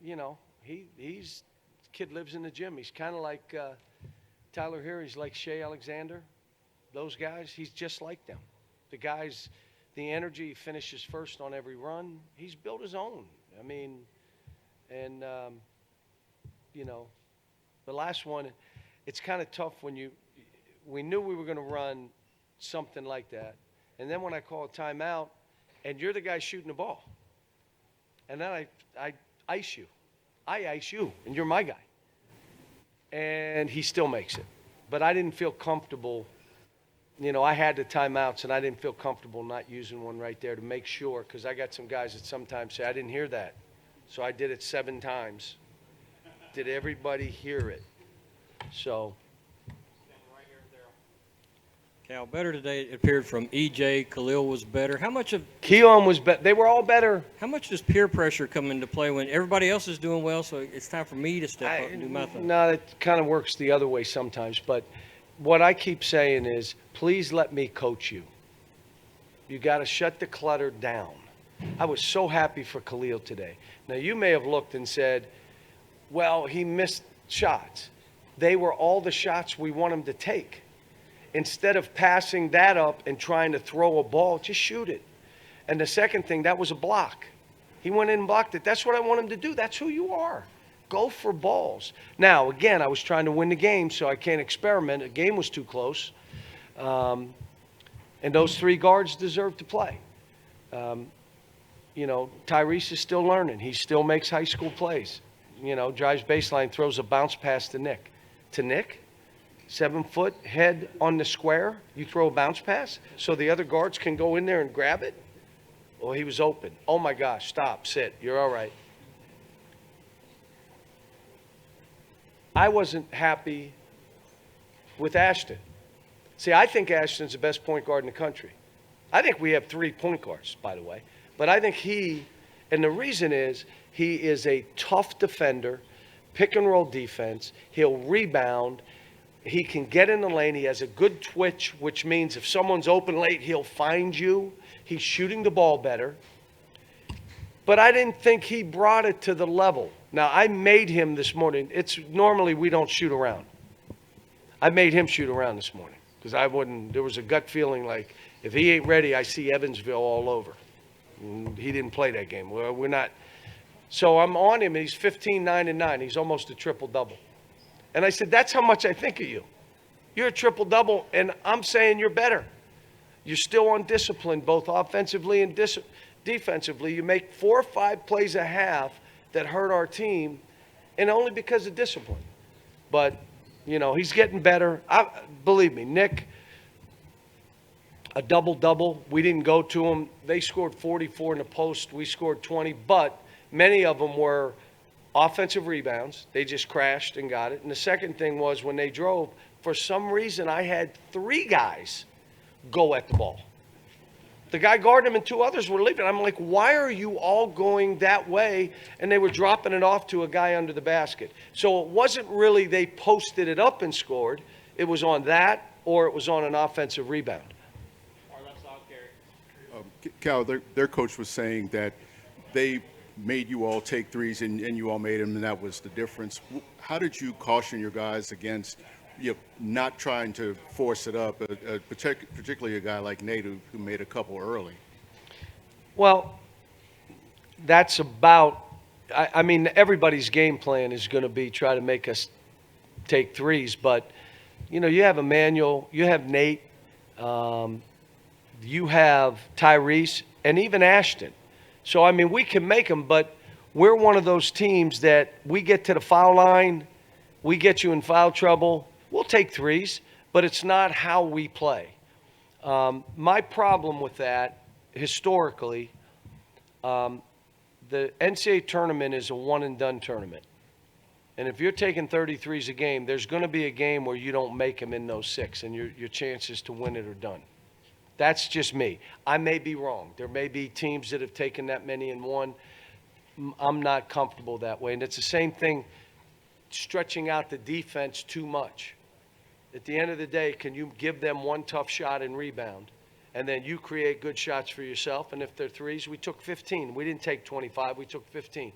he's kid lives in the gym. He's kind of like Tyler here. He's like Shea Alexander. Those guys, he's just like them. The guys, the energy, he finishes first on every run. He's built his own. I mean, and, the last one, it's kind of tough when we knew we were going to run something like that. And then when I call a timeout, and you're the guy shooting the ball, and then I ice you. I ice you, and you're my guy. And he still makes it. But I didn't feel comfortable. I had the timeouts, and I didn't feel comfortable not using one right there to make sure, because I got some guys that sometimes say, I didn't hear that. So I did it 7 times. Did everybody hear it? So. Cal, better today, it appeared from E.J. Khalil was better. How much of Keon was better. They were all better. How much does peer pressure come into play when everybody else is doing well, so it's time for me to step up and do my thing? No, it kind of works the other way sometimes. But what I keep saying is, please let me coach you. You got to shut the clutter down. I was so happy for Khalil today. Now, you may have looked and said, well, he missed shots. They were all the shots we want him to take. Instead of passing that up and trying to throw a ball, just shoot it. And the second thing, that was a block. He went in and blocked it. That's what I want him to do. That's who you are. Go for balls. Now, again, I was trying to win the game, so I can't experiment. The game was too close. And those 3 guards deserve to play. Tyrese is still learning. He still makes high school plays. Drives baseline, throws a bounce pass to Nick. To Nick? 7 foot, head on the square, you throw a bounce pass so the other guards can go in there and grab it? Well, he was open. Oh, my gosh, stop, sit, you're all right. I wasn't happy with Ashton. See, I think Ashton's the best point guard in the country. I think we have 3 point guards, by the way. But I think and the reason is, he is a tough defender, pick and roll defense, he'll rebound, he can get in the lane. He has a good twitch, which means if someone's open late, he'll find you. He's shooting the ball better. But I didn't think he brought it to the level. Now, I made him this morning. Normally we don't shoot around. I made him shoot around this morning because there was a gut feeling like if he ain't ready, I see Evansville all over. He didn't play that game. We're not. So I'm on him, and he's 15, 9, and 9. He's almost a triple-double. And I said, that's how much I think of you. You're a triple-double, and I'm saying you're better. You're still undisciplined, both offensively and defensively. You make 4 or 5 plays a half that hurt our team, and only because of discipline. But, he's getting better. Believe me, Nick, a double-double. We didn't go to him. They scored 44 in the post. We scored 20, but many of them were offensive rebounds. They just crashed and got it. And the second thing was when they drove, for some reason I had 3 guys go at the ball. The guy guarding him and 2 others were leaving. I'm like, why are you all going that way? And they were dropping it off to a guy under the basket. So it wasn't really they posted it up and scored. It was on that or it was on an offensive rebound. Cal, their coach was saying that they made you all take threes and you all made them, and that was the difference. How did you caution your guys against not trying to force it up, particularly a guy like Nate who made a couple early? Well, that's about – I mean, everybody's game plan is going to be try to make us take threes. But, you have Emmanuel, you have Nate, you have Tyrese, and even Ashton. So, I mean, we can make them, but we're one of those teams that we get to the foul line, we get you in foul trouble, we'll take threes, but it's not how we play. My problem with that, historically, the NCAA tournament is a one-and-done tournament. And if you're taking 33s a game, there's going to be a game where you don't make them in those 6, and your chances to win it are done. That's just me. I may be wrong. There may be teams that have taken that many and won. I'm not comfortable that way. And it's the same thing, stretching out the defense too much. At the end of the day, can you give them one tough shot and rebound? And then you create good shots for yourself. And if they're threes, we took 15. We didn't take 25. We took 15.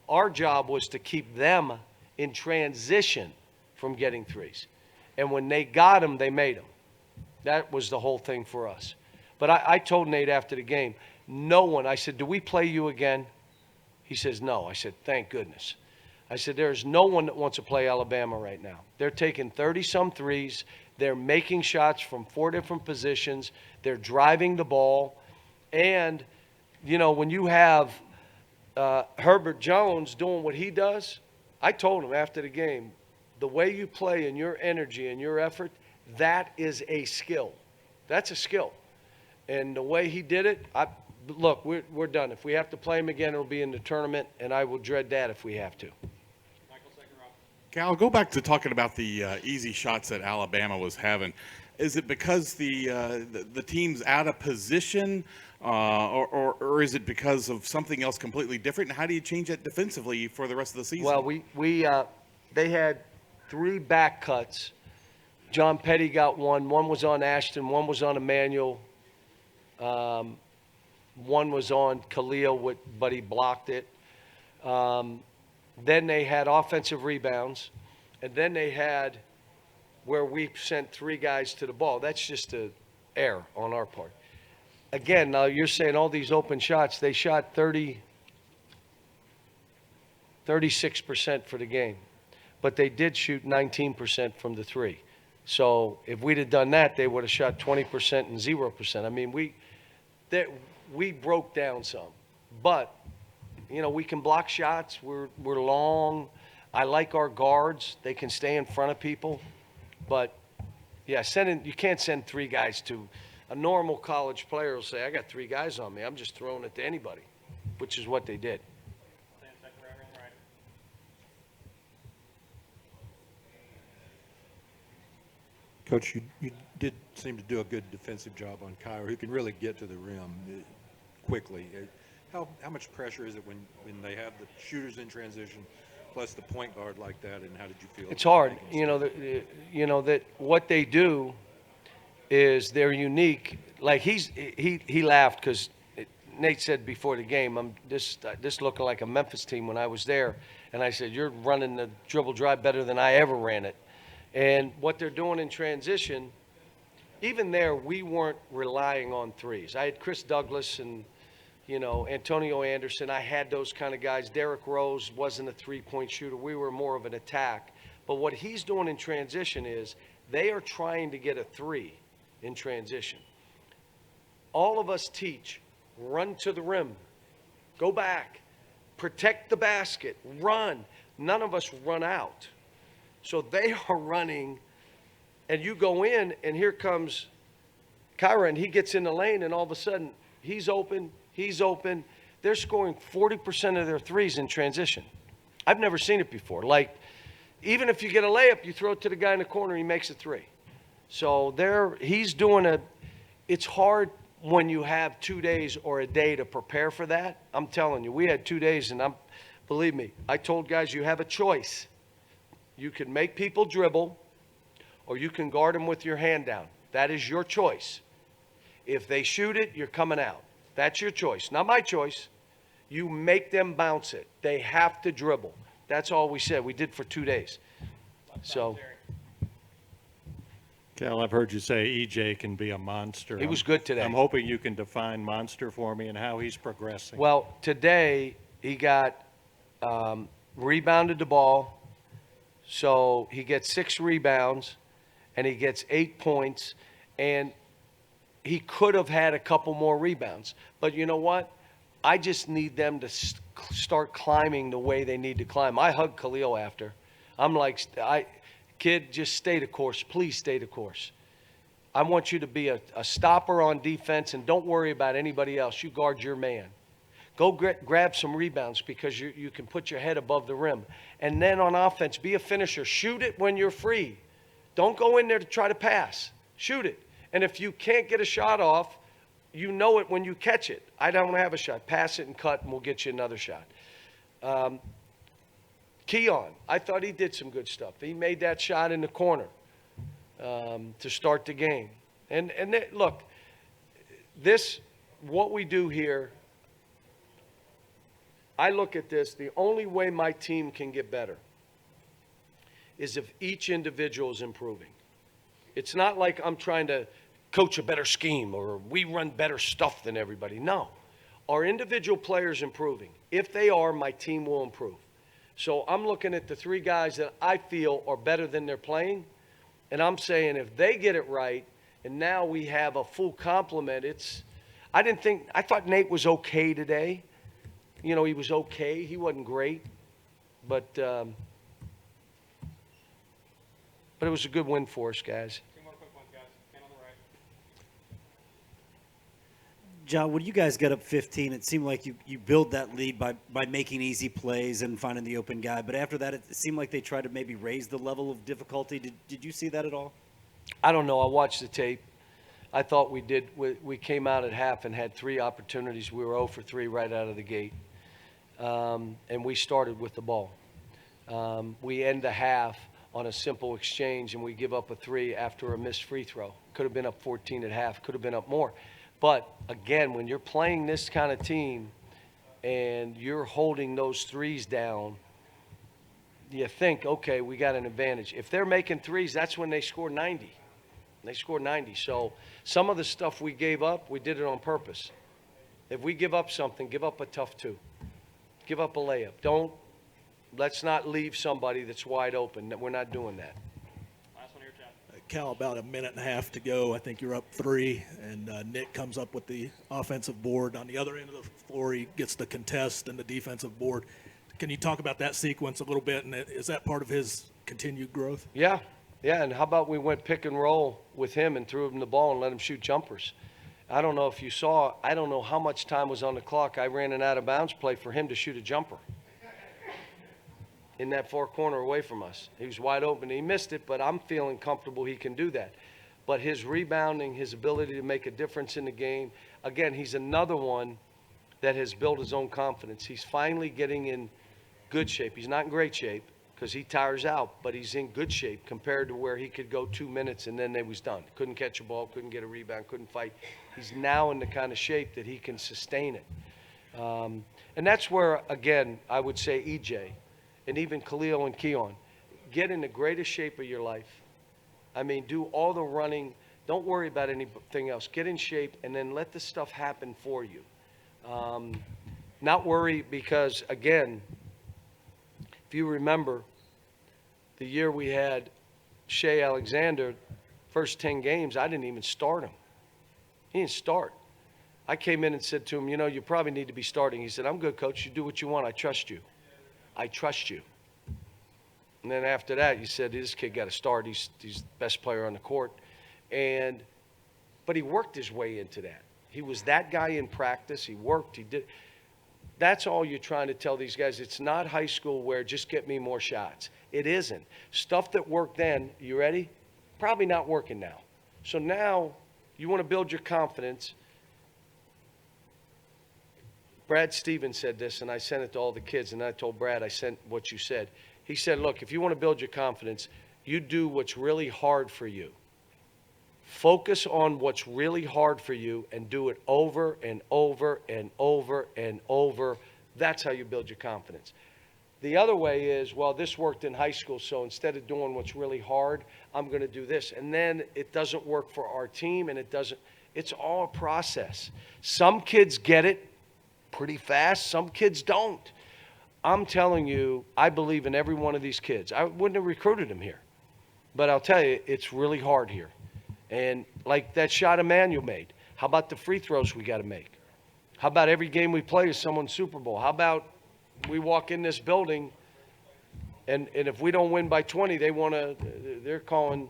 Our job was to keep them in transition from getting threes. And when they got them, they made them. That was the whole thing for us. But I told Nate after the game, no one, I said, do we play you again? He says, no. I said, thank goodness. I said, there's no one that wants to play Alabama right now. They're taking 30-some threes. They're making shots from 4 different positions. They're driving the ball. And, you know, when you have Herbert Jones doing what he does, I told him after the game, the way you play and your energy and your effort, that is a skill. That's a skill. And the way he did it, look, we're done. If we have to play him again, it'll be in the tournament, and I will dread that if we have to. Cal, go back to talking about the easy shots that Alabama was having. Is it because the team's out of position, or is it because of something else completely different? And how do you change that defensively for the rest of the season? Well, they had 3 back cuts. John Petty got one. One was on Ashton. One was on Emmanuel. One was on Khalil, but he blocked it. Then they had offensive rebounds. And then they had where we sent 3 guys to the ball. That's just an error on our part. Again, now you're saying all these open shots, they shot 36% for the game. But they did shoot 19% from the 3. So if we'd have done that, they would have shot 20% and 0%. I mean, we broke down some. But, you know, we can block shots. We're long. I like our guards. They can stay in front of people. But, yeah, you can't send 3 guys to a normal college player will say, I got 3 guys on me. I'm just throwing it to anybody, which is what they did. Coach, you did seem to do a good defensive job on Kyra, who can really get to the rim quickly. How much pressure is it when they have the shooters in transition, plus the point guard like that, and how did you feel? It's hard. You know that what they do is they're unique. Like he laughed because Nate said before the game, I'm this looking like a Memphis team when I was there, and I said, you're running the dribble drive better than I ever ran it. And what they're doing in transition, even there, we weren't relying on threes. I had Chris Douglas and, you know, Antonio Anderson. I had those kind of guys. Derrick Rose wasn't a three-point shooter. We were more of an attack. But what he's doing in transition is they are trying to get a 3 in transition. All of us teach, run to the rim, go back, protect the basket, run. None of us run out. So they are running, and you go in, and here comes Kyra, and he gets in the lane, and all of a sudden, he's open. They're scoring 40% of their threes in transition. I've never seen it before. Like, even if you get a layup, you throw it to the guy in the corner, he makes a 3. So he's doing it's hard when you have 2 days or a day to prepare for that. I'm telling you, we had 2 days, and believe me, I told guys you have a choice. You can make people dribble, or you can guard them with your hand down. That is your choice. If they shoot it, you're coming out. That's your choice. Not my choice. You make them bounce it. They have to dribble. That's all we said. We did for 2 days. So Cal, I've heard you say EJ can be a monster. he was good today. I'm hoping you can define monster for me and how he's progressing. Well, today he got rebounded the ball. So he gets 6 rebounds, and he gets 8 points, and he could have had a couple more rebounds. But you know what? I just need them to start climbing the way they need to climb. I hugged Khalil after. I'm like, kid, just stay the course. Please stay the course. I want you to be a stopper on defense, and don't worry about anybody else. You guard your man. Go grab some rebounds because you can put your head above the rim. And then on offense, be a finisher. Shoot it when you're free. Don't go in there to try to pass. Shoot it. And if you can't get a shot off, you know it when you catch it. I don't have a shot. Pass it and cut, and we'll get you another shot. Keon, I thought he did some good stuff. He made that shot in the corner to start the game. And look, what we do here, I look at this, the only way my team can get better is if each individual is improving. It's not like I'm trying to coach a better scheme or we run better stuff than everybody. No. Are individual players improving? If they are, my team will improve. So I'm looking at the three guys that I feel are better than they're playing, and I'm saying if they get it right, and now we have a full complement, I thought Nate was okay today. You know, he was okay. He wasn't great, but it was a good win for us, guys. John, when you guys got up 15, it seemed like you build that lead by making easy plays and finding the open guy. But after that, it seemed like they tried to maybe raise the level of difficulty. Did you see that at all? I don't know. I watched the tape. I thought we did. We came out at half and had 3 opportunities. We were 0 for 3 right out of the gate. And we started with the ball. We end the half on a simple exchange, and we give up a 3 after a missed free throw. Could have been up 14 at half. Could have been up more. But, again, when you're playing this kind of team and you're holding those threes down, you think, okay, we got an advantage. If they're making threes, that's when they score 90. They score 90. So some of the stuff we gave up, we did it on purpose. If we give up something, give up a tough 2. Give up a layup. Let's not leave somebody that's wide open. We're not doing that. Cal, about a minute and a half to go. I think you're up 3, and Nick comes up with the offensive board. On the other end of the floor, he gets the contest and the defensive board. Can you talk about that sequence a little bit, and is that part of his continued growth? Yeah, and how about we went pick and roll with him and threw him the ball and let him shoot jumpers? I don't know if you saw, I don't know how much time was on the clock. I ran an out-of-bounds play for him to shoot a jumper in that far corner away from us. He was wide open. He missed it, but I'm feeling comfortable he can do that. But his rebounding, his ability to make a difference in the game, again, he's another one that has built his own confidence. He's finally getting in good shape. He's not in great shape because he tires out, but he's in good shape compared to where he could go 2 minutes and then they was done. Couldn't catch a ball, couldn't get a rebound, couldn't fight. He's now in the kind of shape that he can sustain it. And that's where, again, I would say EJ and even Khalil and Keon, get in the greatest shape of your life. I mean, do all the running. Don't worry about anything else. Get in shape and then let the stuff happen for you. Not worry because, again, if you remember the year we had Shea Alexander, first 10 games, I didn't even start him. He didn't start. I came in and said to him, you probably need to be starting. He said, I'm good, coach. You do what you want. I trust you. I trust you. And then after that, you said, this kid got to start. He's the best player on the court. But he worked his way into that. He was that guy in practice. He worked. He did. That's all you're trying to tell these guys. It's not high school where just get me more shots. It isn't. Stuff that worked then, you ready? Probably not working now. So now you want to build your confidence. Brad Stevens said this, and I sent it to all the kids, and I told Brad I sent what you said. He said, look, if you want to build your confidence, you do what's really hard for you. Focus on what's really hard for you and do it over and over and over and over. That's how you build your confidence. The other way is, well, this worked in high school, so instead of doing what's really hard, I'm going to do this. And then it doesn't work for our team, and it's all a process. Some kids get it pretty fast. Some kids don't. I'm telling you, I believe in every one of these kids. I wouldn't have recruited them here. But I'll tell you, it's really hard here. And like that shot Emmanuel made, how about the free throws we got to make? How about every game we play is someone's Super Bowl? How about we walk in this building and if we don't win by 20, they're calling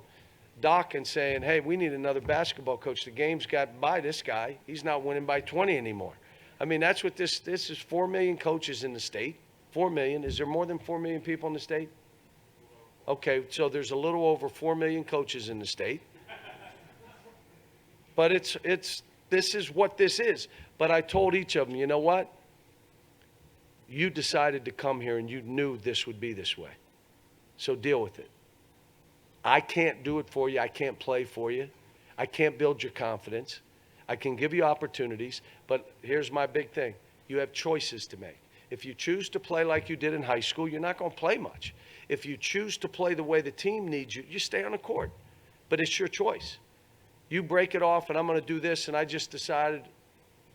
Doc and saying, hey, we need another basketball coach. The game's got by this guy. He's not winning by 20 anymore. I mean, that's what this is. 4 million coaches in the state. 4 million. Is there more than 4 million people in the state? Okay, so there's a little over 4 million coaches in the state. But this is what this is. But I told each of them, you know what? You decided to come here and you knew this would be this way. So deal with it. I can't do it for you. I can't play for you. I can't build your confidence. I can give you opportunities, but here's my big thing. You have choices to make. If you choose to play like you did in high school, you're not going to play much. If you choose to play the way the team needs you, you stay on the court. But it's your choice. You break it off, and I'm going to do this, and I just decided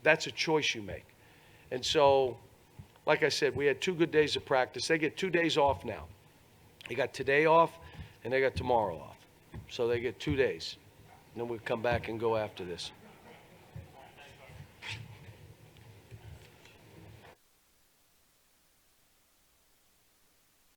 that's a choice you make. And so, like I said, we had 2 good days of practice. They get 2 days off now. They got today off, and they got tomorrow off. So they get 2 days. And then we'll come back and go after this.